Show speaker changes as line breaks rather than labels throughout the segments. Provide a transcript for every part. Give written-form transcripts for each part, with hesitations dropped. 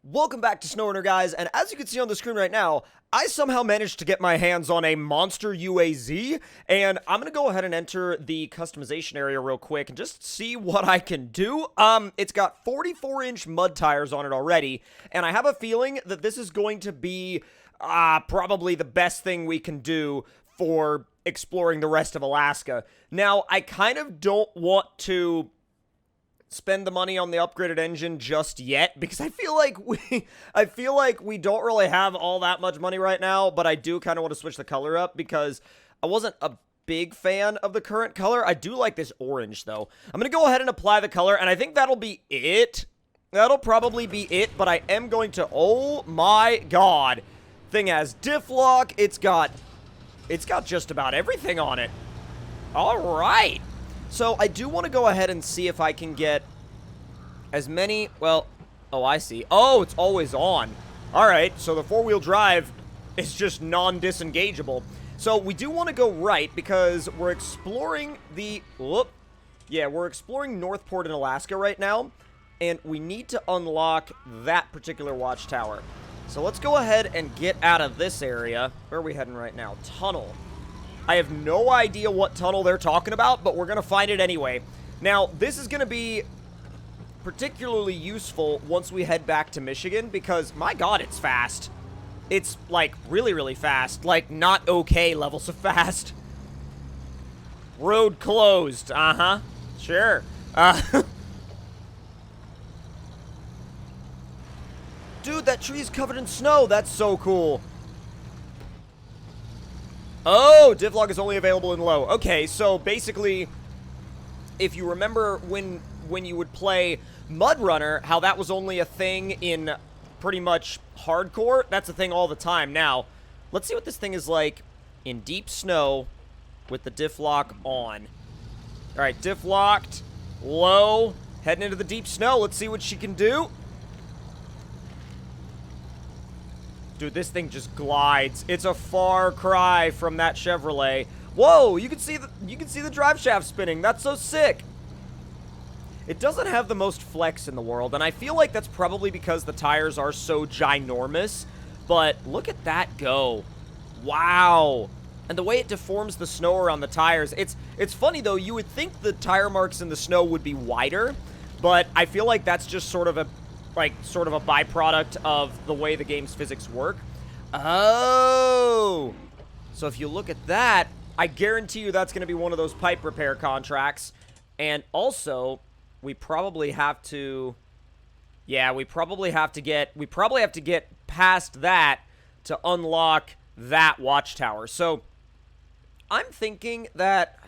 Welcome back to SnowRunner, guys, and as you can see on the screen right now, I somehow managed to get my hands on a monster UAZ, and I'm gonna go ahead and enter the customization area real quick and just see what I can do. It's got 44-inch mud tires on it already, and I have a feeling that this is going to be, probably the best thing we can do for exploring the rest of Alaska. Now, I kind of don't want to spend the money on the upgraded engine just yet because I feel like we don't really have all that much money right now, but I do kind of want to switch the color up because I wasn't a big fan of the current color. I do like this orange though. I'm going to go ahead and apply the color, and I think that'll be it. That'll probably be it, but I am going to, oh my god. Thing has diff lock. It's got just about everything on it. All right. So, I do want to go ahead and see if I can get as many, well, oh, I see. Oh, it's always on. All right, so the four-wheel drive is just non-disengageable. So, we do want to go right because we're exploring we're exploring Northport in Alaska right now, and we need to unlock that particular watchtower. So, let's go ahead and get out of this area. Where are we heading right now? Tunnel. I have no idea what tunnel they're talking about, but we're going to find it anyway. Now, this is going to be particularly useful once we head back to Michigan because, my god, it's fast. It's, like, really, really fast. Like, not okay levels of fast. Road closed. Uh-huh. Sure. Dude, that tree's covered in snow. That's so cool. Oh, diff lock is only available in low. Okay, so basically, if you remember when you would play Mud Runner, how that was only a thing in pretty much hardcore, that's a thing all the time. Now, let's see what this thing is like in deep snow with the diff lock on. All right, diff locked, low, heading into the deep snow. Let's see what she can do. Dude, this thing just glides. It's a far cry from that Chevrolet. Whoa, you can see the drive shaft spinning. That's so sick. It doesn't have the most flex in the world, and I feel like that's probably because the tires are so ginormous. But look at that go. Wow. And the way it deforms the snow around the tires. It's funny though, you would think the tire marks in the snow would be wider, but I feel like that's just sort of a byproduct of the way the game's physics work. Oh! So if you look at that, I guarantee you that's going to be one of those pipe repair contracts. And also, we probably have to... Yeah, we probably have to get past that to unlock that watchtower. So, I'm thinking that...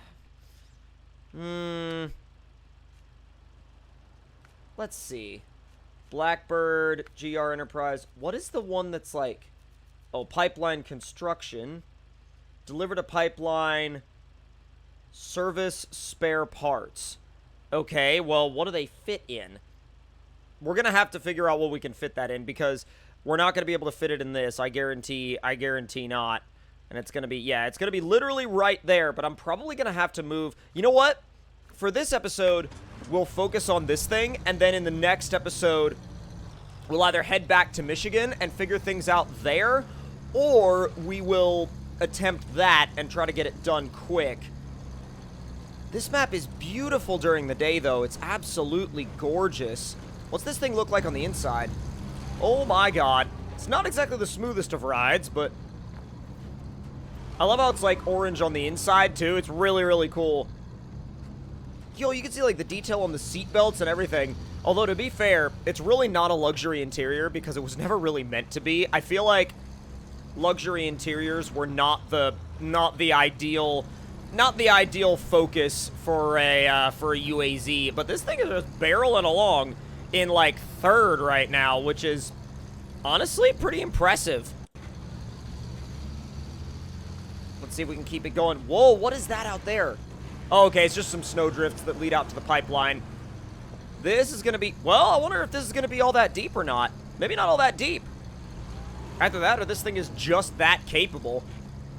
Let's see. Blackbird, GR Enterprise. What is the one that's like... Oh, pipeline construction. Deliver to pipeline. Service spare parts. Okay, well, what do they fit in? We're going to have to figure out what we can fit that in because we're not going to be able to fit it in this. I guarantee not. And it's going to be, yeah, it's going to be literally right there, but I'm probably going to have to move. You know what? For this episode, we'll focus on this thing, and then in the next episode, we'll either head back to Michigan and figure things out there, or we will attempt that and try to get it done quick. This map is beautiful during the day, though. It's absolutely gorgeous. What's this thing look like on the inside? Oh my god. It's not exactly the smoothest of rides, but I love how it's like orange on the inside, too. It's really, really cool. Yo, you can see, like, the detail on the seat belts and everything. Although, to be fair, it's really not a luxury interior because it was never really meant to be. I feel like luxury interiors were not the ideal focus for a UAZ. But this thing is just barreling along in, like, third right now, which is honestly pretty impressive. Let's see if we can keep it going. Whoa, what is that out there? Oh, okay, it's just some snow drifts that lead out to the pipeline. This is going to be... Well, I wonder if this is going to be all that deep or not. Maybe not all that deep. Either that or this thing is just that capable.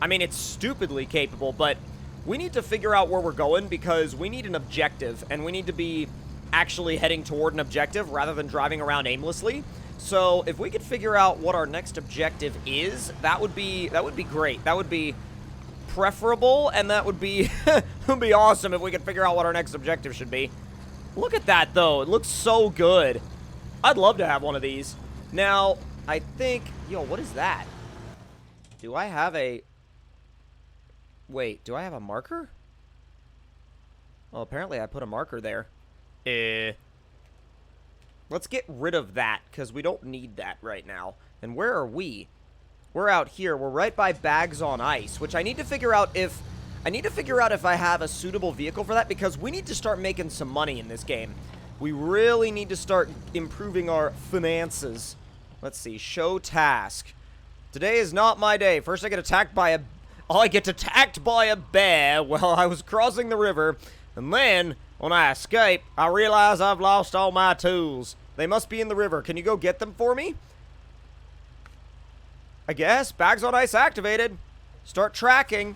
I mean, it's stupidly capable, but we need to figure out where we're going because we need an objective, and we need to be actually heading toward an objective rather than driving around aimlessly. So if we could figure out what our next objective is, that would be great. That would be preferable, and that would be would be awesome if we could figure out what our next objective should be. Look at that, though. It looks so good. I'd love to have one of these. Now, I think... Yo, what is that? Do I have a... Wait, do I have a marker? Well, apparently I put a marker there. Let's get rid of that, because we don't need that right now. And where are we? We're out here. We're right by Bags on Ice, which I need to figure out if... I have a suitable vehicle for that, because we need to start making some money in this game. We really need to start improving our finances. Let's see. Show task. Today is not my day. First I get attacked by a... I get attacked by a bear while I was crossing the river. And then, when I escape, I realize I've lost all my tools. They must be in the river. Can you go get them for me? I guess. Bags on Ice activated. Start tracking.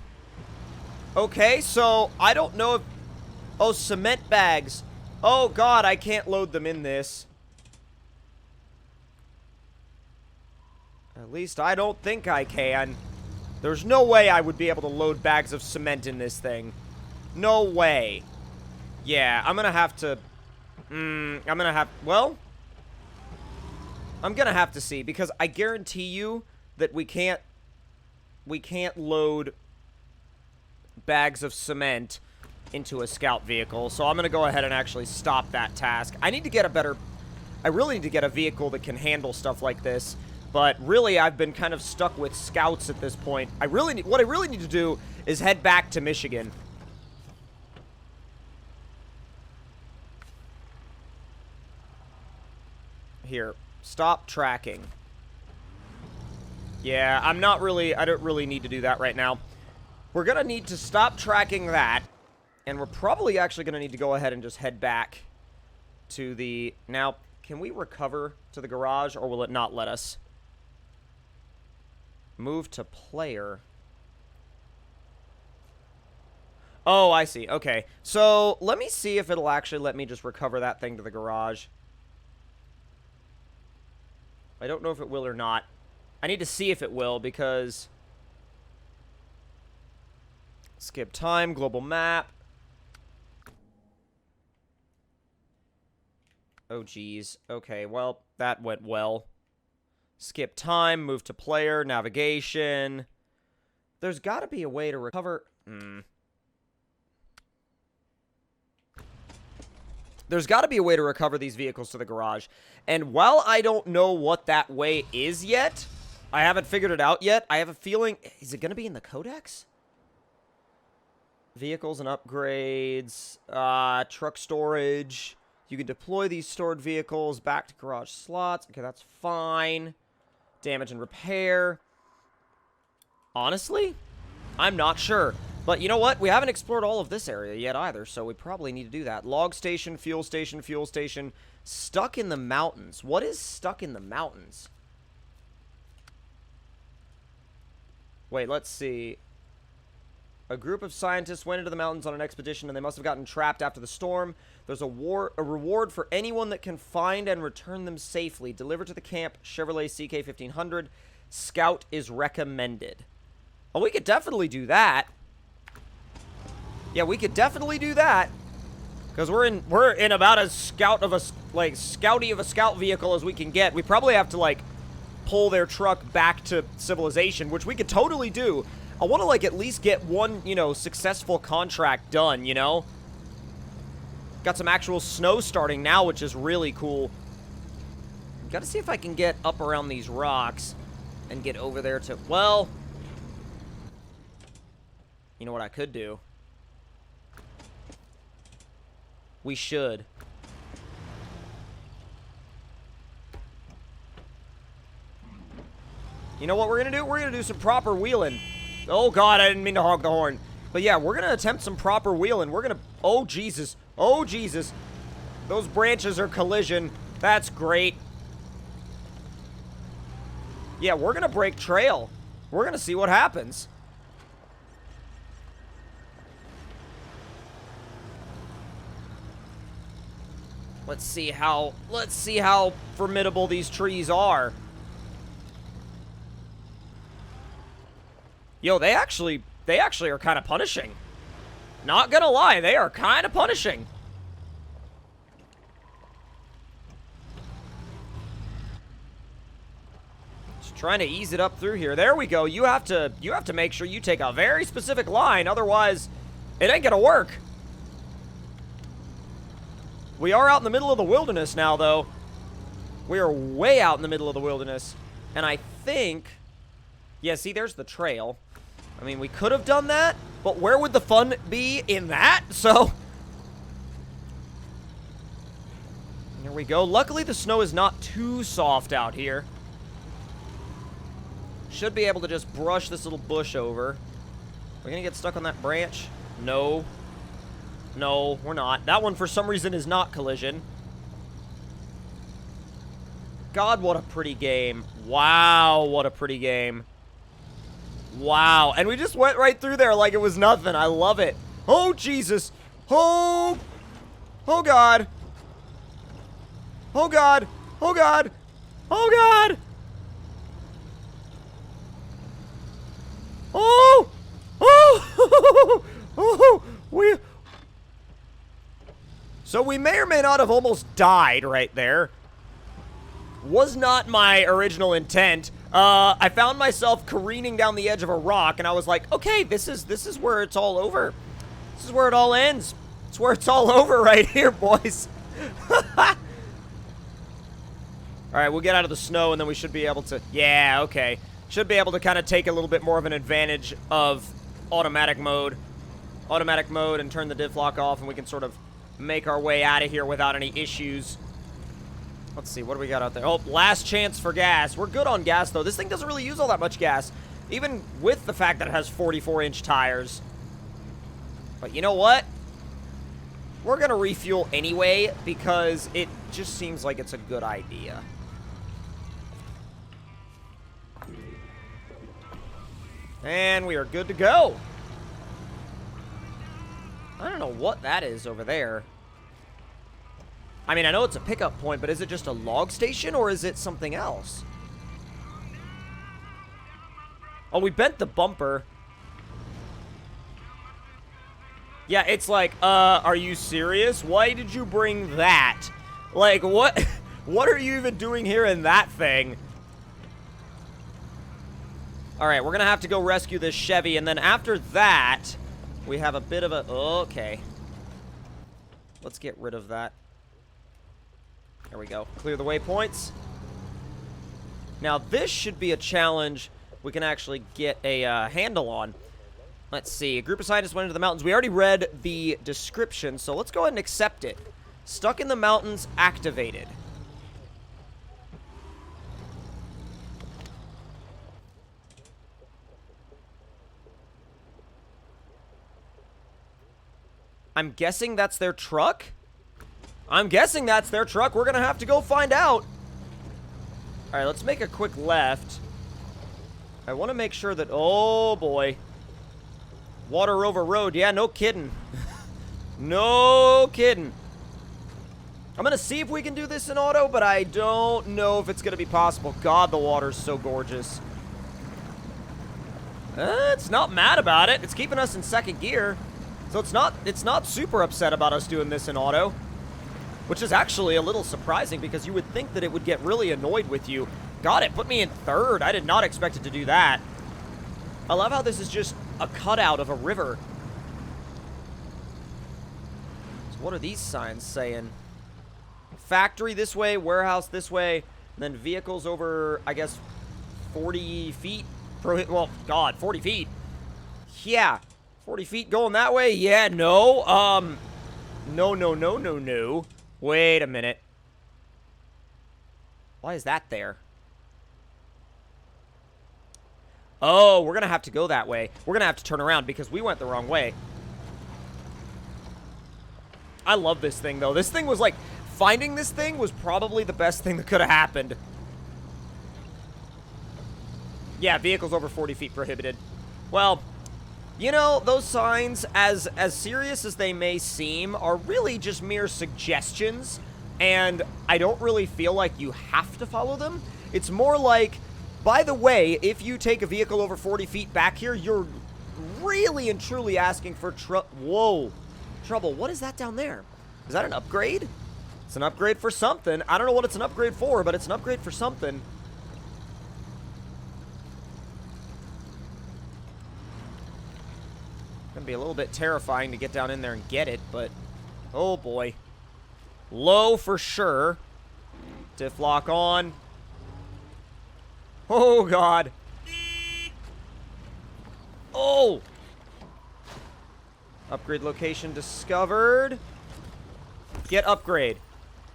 Okay, so I don't know if... Oh, cement bags. Oh, God, I can't load them in this. At least I don't think I can. There's no way I would be able to load bags of cement in this thing. No way. Yeah, I'm gonna have to... Well... I'm gonna have to see, because I guarantee you that we can't load bags of cement into a scout vehicle, so I'm gonna go ahead and actually stop that task. I need to get a better... I really need to get a vehicle that can handle stuff like this, but really I've been kind of stuck with scouts at this point. What I really need to do is head back to Michigan. Here, stop tracking. Yeah, I don't really need to do that right now. We're gonna need to stop tracking that, and we're probably actually gonna need to go ahead and just head back to the... Now, can we recover to the garage, or will it not let us? Move to player. Oh, I see. Okay. So, let me see if it'll actually let me just recover that thing to the garage. I don't know if it will or not. I need to see if it will, because... Skip time, global map. Oh, geez. Okay, well, that went well. Skip time, move to player, navigation. There's got to be a way to recover... There's got to be a way to recover these vehicles to the garage. And while I don't know what that way is yet, I haven't figured it out yet, I have a feeling... Is it going to be in the codex? Vehicles and upgrades. Truck storage. You can deploy these stored vehicles back to garage slots. Okay, that's fine. Damage and repair. Honestly, I'm not sure. But you know what? We haven't explored all of this area yet either, so we probably need to do that. Log station, fuel station, fuel station. Stuck in the mountains. What is stuck in the mountains? Wait, let's see. A group of scientists went into the mountains on an expedition, and they must have gotten trapped after the storm. There's a reward for anyone that can find and return them safely. Deliver to the camp, Chevrolet CK-1500. Scout is recommended. Oh, we could definitely do that. Yeah, we could definitely do that. Because we're in about as scouty of a scout vehicle as we can get. We probably have to, like, pull their truck back to civilization, which we could totally do. I want to, like, at least get one, you know, successful contract done, you know? Got some actual snow starting now, which is really cool. Got to see if I can get up around these rocks and get over there to... Well... You know what I could do? We should. You know what we're gonna do? We're gonna do some proper wheeling. Oh, God, I didn't mean to honk the horn. But, yeah, we're gonna attempt some proper wheeling. We're gonna... Oh, Jesus. Oh, Jesus. Those branches are collision. That's great. Yeah, we're gonna break trail. We're gonna see what happens. Let's see how formidable these trees are. Yo, they actually are kind of punishing. Not gonna lie, they are kind of punishing. Just trying to ease it up through here. There we go. You have to make sure you take a very specific line, otherwise it ain't gonna work. We are out in the middle of the wilderness now, though. We are way out in the middle of the wilderness. And I think... Yeah, see, there's the trail. I mean, we could have done that, but where would the fun be in that? So... Here we go. Luckily, the snow is not too soft out here. Should be able to just brush this little bush over. We're gonna get stuck on that branch? No. No, we're not. That one, for some reason, is not collision. God, what a pretty game. Wow, what a pretty game. Wow. And we just went right through there like it was nothing. I love it. Oh, Jesus. Oh. Oh, God. Oh, God. Oh, God. Oh, God. Oh. Oh. Oh. So we may or may not have almost died right there. Was not my original intent. I found myself careening down the edge of a rock, and I was like, okay, this is where it's all over. This is where it all ends. It's where it's all over right here, boys. All right, we'll get out of the snow, and then we should be able to... Yeah, okay. Should be able to kind of take a little bit more of an advantage of automatic mode. Automatic mode, and turn the diff lock off, and we can sort of make our way out of here without any issues. Let's see, what do we got out there? Oh, last chance for gas. We're good on gas, though. This thing doesn't really use all that much gas, even with the fact that it has 44-inch tires. But you know what? We're going to refuel anyway, because it just seems like it's a good idea. And we are good to go. I don't know what that is over there. I mean, I know it's a pickup point, but is it just a log station, or is it something else? Oh, we bent the bumper. Yeah, it's like, are you serious? Why did you bring that? Like, what? What are you even doing here in that thing? Alright, we're gonna have to go rescue this Chevy, and then after that, we have a bit of a... Okay. Let's get rid of that. There we go. Clear the waypoints. Now, this should be a challenge we can actually get a handle on. Let's see. A group of scientists went into the mountains. We already read the description, so let's go ahead and accept it. Stuck in the mountains, activated. I'm guessing that's their truck? I'm guessing that's their truck. We're gonna have to go find out. Alright, let's make a quick left. I want to make sure that... Oh, boy. Water over road. Yeah, no kidding. No kidding. I'm gonna see if we can do this in auto, but I don't know if it's gonna be possible. God, the water's so gorgeous. It's not mad about it. It's keeping us in second gear. So it's not super upset about us doing this in auto, which is actually a little surprising because you would think that it would get really annoyed with you. God, it put me in third. I did not expect it to do that. I love how this is just a cutout of a river. So what are these signs saying? Factory this way, warehouse this way, and then vehicles over, I guess, 40 feet. Well, God, 40 feet. Yeah. 40 feet going that way? Yeah, no. No. Wait a minute. Why is that there? Oh, we're going to have to go that way. We're going to have to turn around because we went the wrong way. I love this thing, though. This thing was like... Finding this thing was probably the best thing that could have happened. Yeah, vehicles over 40 feet prohibited. Well... You know, those signs, as serious as they may seem, are really just mere suggestions. and I don't really feel like you have to follow them. It's more like, by the way, if you take a vehicle over 40 feet back here, you're really and truly asking for trouble. What is that down there? Is that an upgrade? It's an upgrade for something. I don't know what it's an upgrade for, but it's an upgrade for something. Gonna be a little bit terrifying to get down in there and get it, but oh boy. Low for sure. Diff lock on. Oh god. Oh! Upgrade location discovered. Get upgrade.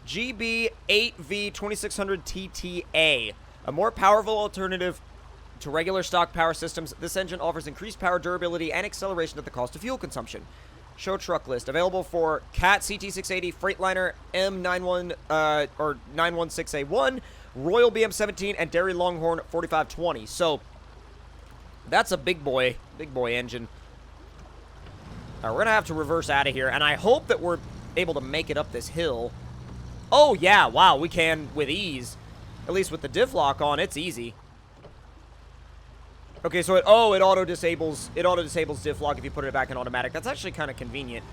GB8V2600 TTA. A more powerful alternative to regular stock power systems. This engine offers increased power, durability, and acceleration at the cost of fuel consumption. Show truck list. Available for CAT CT680, Freightliner M91 or 916A1, Royal BM17, and Dairy Longhorn 4520. So that's a big boy engine. All right, we're gonna have to reverse out of here, and I hope that we're able to make it up this hill. Oh yeah, wow, we can with ease. At least with the diff lock on, it's easy. Okay, so it auto disables diff lock if you put it back in automatic. That's actually kind of convenient.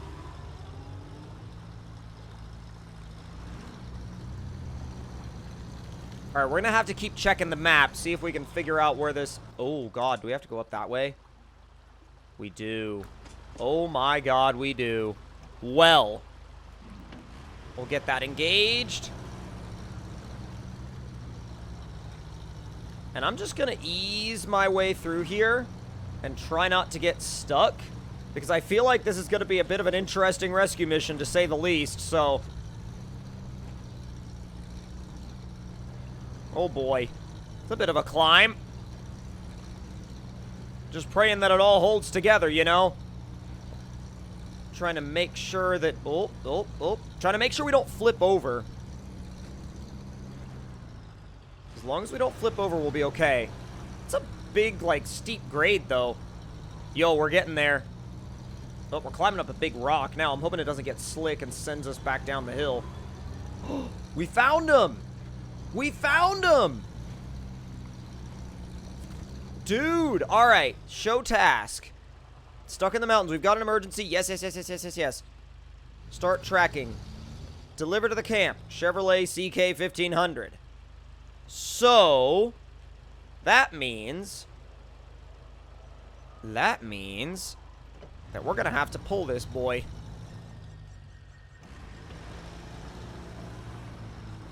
All right, we're gonna have to keep checking the map, see if we can figure out where this. Oh god, do we have to go up that way? We do. Oh my god, we do. Well, we'll get that engaged. And I'm just gonna ease my way through here and try not to get stuck, because I feel like this is gonna be a bit of an interesting rescue mission, to say the least, so. Oh boy. It's a bit of a climb. Just praying that it all holds together, you know? Trying to make sure that... Trying to make sure we don't flip over. As long as we don't flip over, we'll be okay. It's a big, like, steep grade, though. Yo, we're getting there. Oh, we're climbing up a big rock. Now, I'm hoping it doesn't get slick and sends us back down the hill. We found him! We found him! Dude! Alright, show task. Stuck in the mountains. We've got an emergency. Yes. Start tracking. Deliver to the camp. Chevrolet CK1500. So, that means that we're gonna have to pull this boy.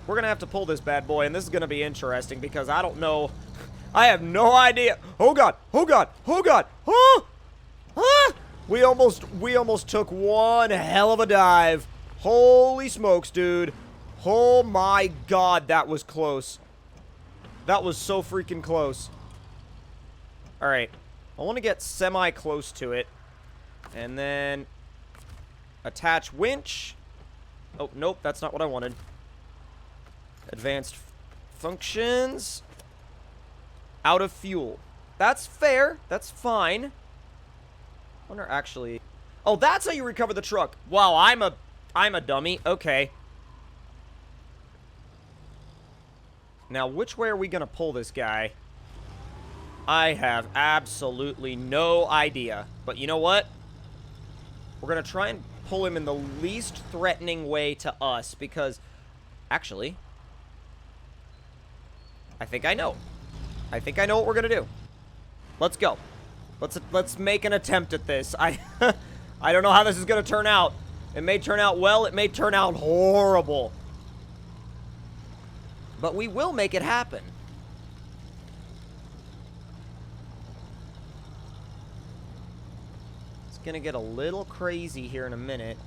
We're gonna have to pull this bad boy, and this is gonna be interesting because I don't know. I have no idea. Oh god! Huh? We almost took one hell of a dive. Holy smokes, dude. Oh my god, that was close. That was so freaking close. Alright. I want to get semi-close to it. And then attach winch. Oh, nope, that's not what I wanted. Advanced functions. Out of fuel. That's fair. That's fine. I wonder actually... Oh, that's how you recover the truck. Wow, I'm a dummy. Okay. Now, which way are we gonna pull this guy? I have absolutely no idea. But you know what? We're gonna try and pull him in the least threatening way to us, because... Actually... I think I know. I think I know what we're gonna do. Let's go. Let's make an attempt at this. I don't know how this is gonna turn out. It may turn out well, it may turn out horrible. But we will make it happen. It's gonna get a little crazy here in a minute.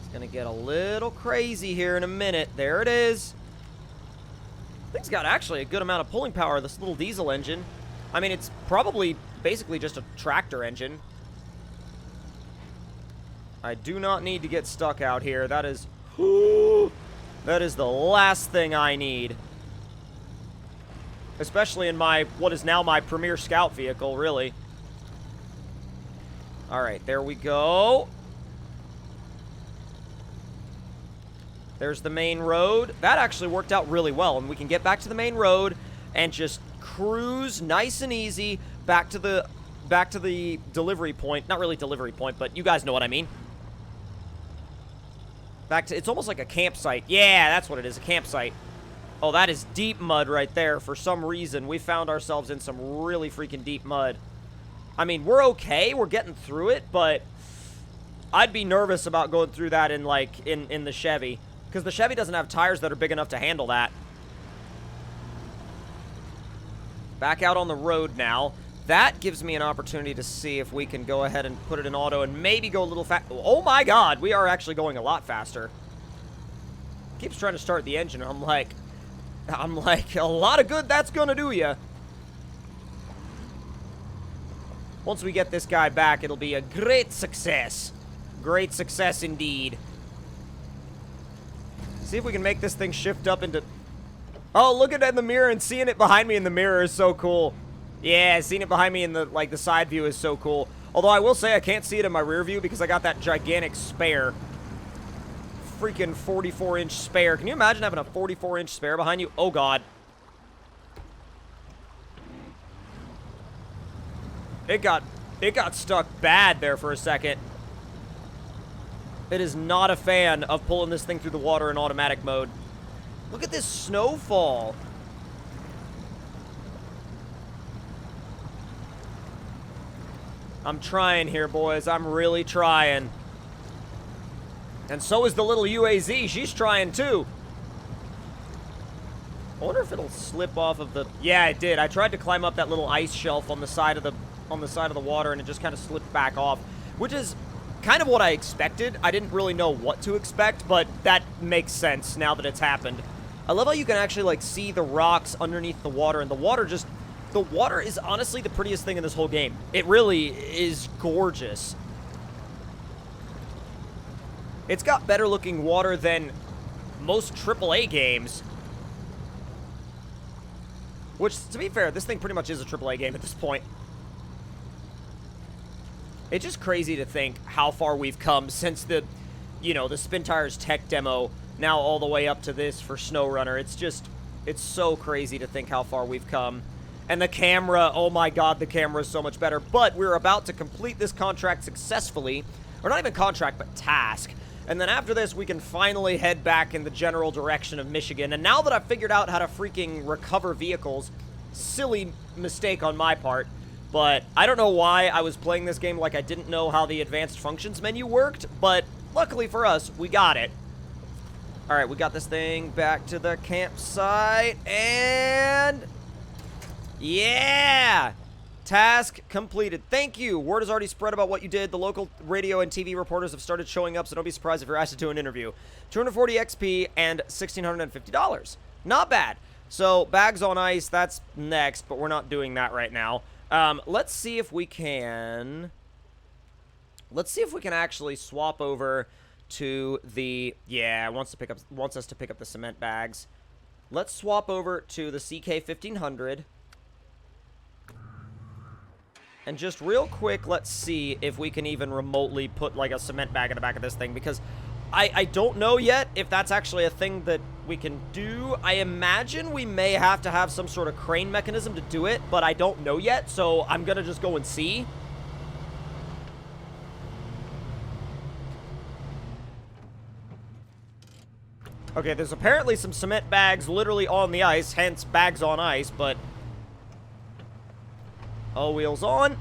It's gonna get a little crazy here in a minute. There it is. Thing's got actually a good amount of pulling power, this little diesel engine. I mean, it's probably basically just a tractor engine. I do not need to get stuck out here. That is... that is the last thing I need. Especially in my... what is now my premier scout vehicle, really. All right, there we go. There's the main road. That actually worked out really well, and we can get back to the main road and just cruise nice and easy back to the delivery point. Not really delivery point, but you guys know what I mean. Back to, it's almost like a campsite. Yeah, that's what it is, a campsite. Oh, that is deep mud right there. For some reason, we found ourselves in some really freaking deep mud. I mean, we're okay. We're getting through it, but I'd be nervous about going through that in, like, in the Chevy. Because the Chevy doesn't have tires that are big enough to handle that. Back out on the road now. That gives me an opportunity to see if we can go ahead and put it in auto and maybe go a little fast. Oh my god, we are actually going a lot faster. Keeps trying to start the engine. I'm like, a lot of good that's gonna do ya. Once we get this guy back, it'll be a great success. Great success indeed. See if we can make this thing shift up into... Oh, look at it in the mirror, and seeing it behind me in the mirror is so cool. Yeah, seeing it behind me in the, like, the side view is so cool. Although I will say I can't see it in my rear view because I got that gigantic spare. Freaking 44-inch spare. Can you imagine having a 44-inch spare behind you? Oh, God. It got stuck bad there for a second. It is not a fan of pulling this thing through the water in automatic mode. Look at this snowfall. I'm trying here, boys. I'm really trying. And so is the little UAZ. She's trying, too. I wonder if it'll slip off of the... Yeah, it did. I tried to climb up that little ice shelf on the side of the water, and it just kind of slipped back off, which is kind of what I expected. I didn't really know what to expect, but that makes sense now that it's happened. I love how you can actually, like, see the rocks underneath the water, and the water just... The water is honestly the prettiest thing in this whole game. It really is gorgeous. It's got better looking water than most AAA games. Which, to be fair, this thing pretty much is a AAA game at this point. It's just crazy to think how far we've come since the, you know, the Spin Tires tech demo, now all the way up to this for SnowRunner. It's just, it's so crazy to think how far we've come. And the camera, oh my god, the camera is so much better. But we're about to complete this contract successfully. Or not even contract, but task. And then after this, we can finally head back in the general direction of Michigan. And now that I've figured out how to freaking recover vehicles, silly mistake on my part, but I don't know why I was playing this game like I didn't know how the advanced functions menu worked, but luckily for us, we got it. Alright, we got this thing back to the campsite, and... yeah! Task completed. Thank you. Word has already spread about what you did. The local radio and TV reporters have started showing up, so don't be surprised if you're asked to do an interview. 240 XP and $1,650. Not bad. So, bags on ice, that's next, but we're not doing that right now. Let's see if we can... Let's see if we can actually swap over to the... Yeah, wants us to pick up the cement bags. Let's swap over to the CK-1500. And just real quick, let's see if we can even remotely put, like, a cement bag in the back of this thing, because I don't know yet if that's actually a thing that we can do. I imagine we may have to have some sort of crane mechanism to do it, but I don't know yet, so I'm gonna just go and see. Okay, there's apparently some cement bags literally on the ice, hence bags on ice, but... all wheels on.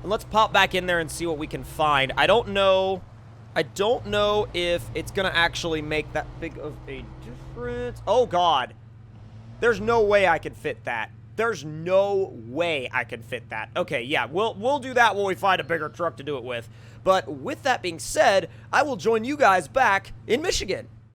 And let's pop back in there and see what we can find. I don't know if it's gonna actually make that big of a difference. Oh, God. There's no way I can fit that. There's no way I can fit that. Okay, yeah, we'll do that when we find a bigger truck to do it with. But with that being said, I will join you guys back in Michigan.